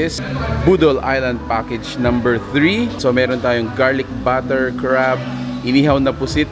is Boodle Island package number 3. So meron tayong garlic butter crab, inihaw na pusit,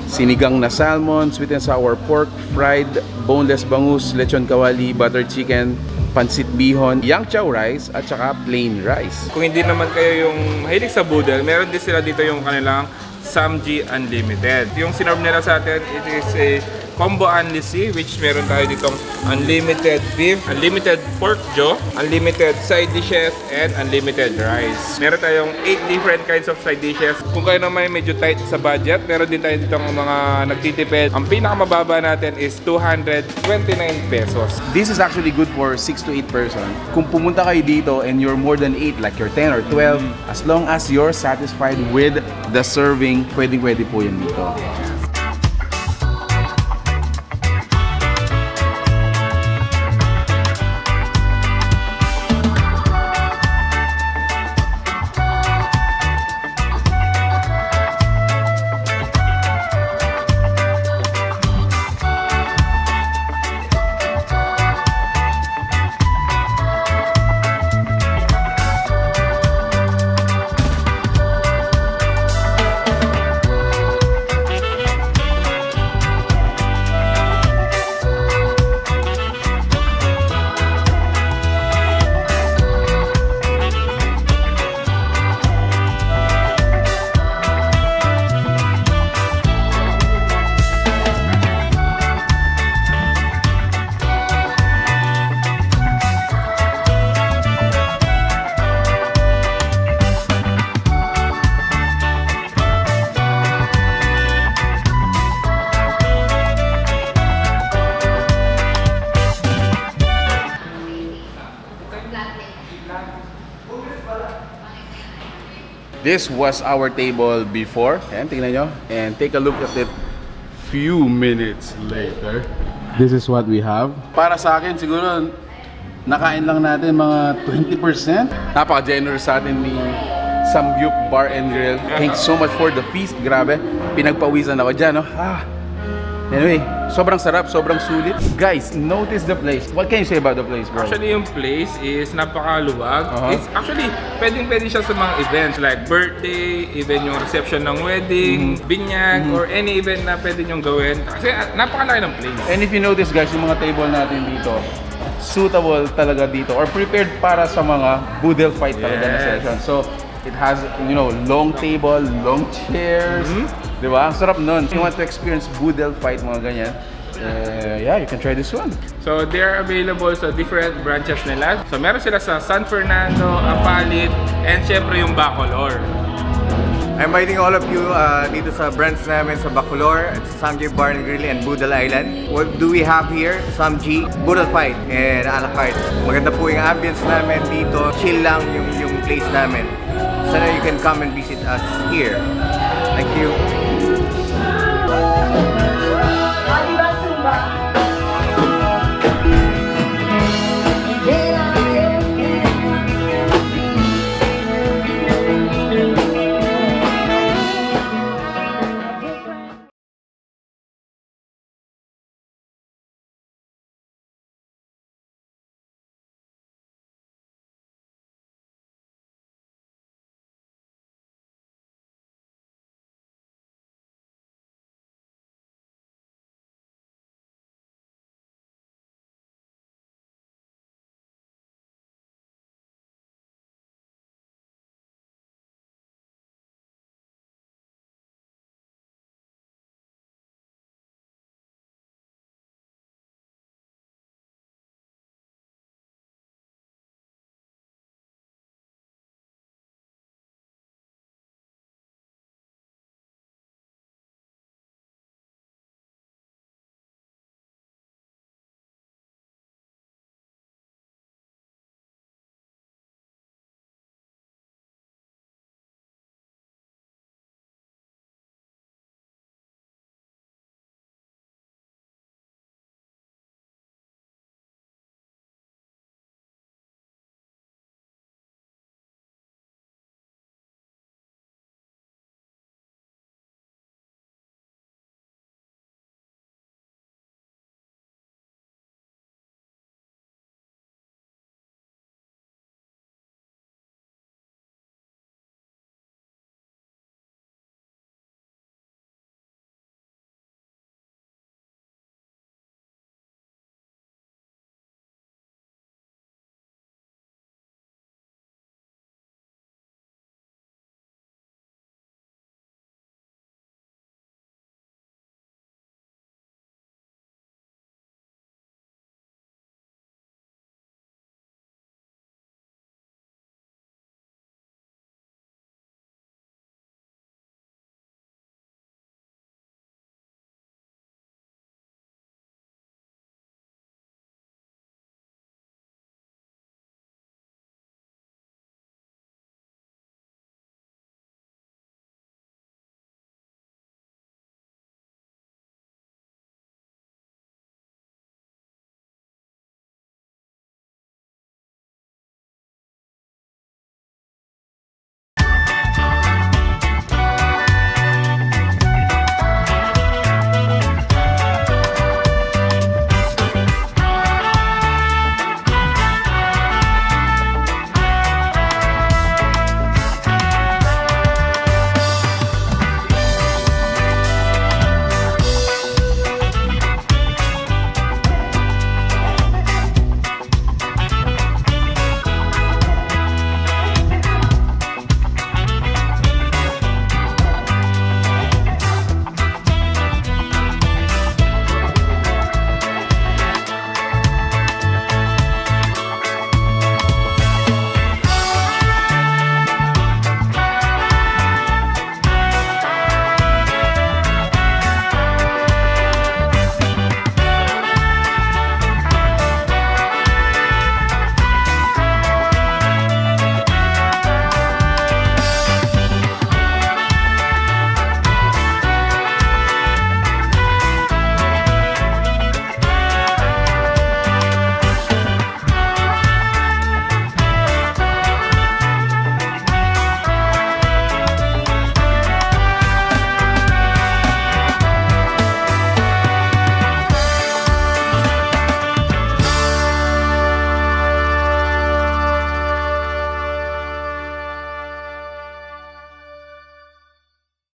sinigang na salmon, sweet and sour pork, fried boneless bangus, lechon kawali, butter chicken, pansit bihon, yang chow rice, at saka plain rice. Kung hindi naman kayo yung mahilig sa Boodle, meron din sila dito yung kanilang Samgy Unlimited. Yung sinerve nila sa atin, it is a combo unlisi, which meron tayo ditong unlimited beef, unlimited pork jaw, unlimited side dishes, and unlimited rice. Meron tayong 8 different kinds of side dishes. Kung kayo naman medyo tight sa budget, meron din tayo ditong mga nagtitipid. Ang pinakamababa natin is 229 pesos. This is actually good for 6 to 8 person. Kung pumunta kayo dito and you're more than 8, like you're 10 or 12, as long as you're satisfied with the serving, pwede po yun dito. This was our table before. Ayan, tingnan nyo. And take a look at it few minutes later. This is what we have. Para sa akin, siguro, nakain lang natin mga 20%. Napaka-generous sa atin ni Samgyeop Bar and Grill. Thanks so much for the feast. Grabe. Pinagpawisan ako dyan, no? Anyway, sobrang sarap, sobrang sulit. Guys, notice the place. What can you say about the place, bro? Actually, yung place is napakaluwag. It's actually, pwedeng-pwede siya sa mga events like birthday, even yung reception ng wedding, binyag, or any event na pwede nyong gawin. Kasi napakalaki ng place. And if you notice, guys, yung mga table natin dito, suitable talaga dito or prepared para sa mga Boodle fight talaga na session. So, it has, you know, long table, long chairs. Diba? Ang sarap nun. If you want to experience Boodle fight, mga ganyan, yeah, you can try this one. So, they are available sa different branches nila. So, meron sila sa San Fernando, Apalit, and syempre yung Bacolor. I'm inviting all of you dito sa branch namin sa Bacolor, Samgy Bar and Grill and Boodle Island. What do we have here? Samgy, Boodle fight, and a la carte. Maganda po yung ambience namin dito. Chill lang yung place namin. So you can come and visit us here. Thank you.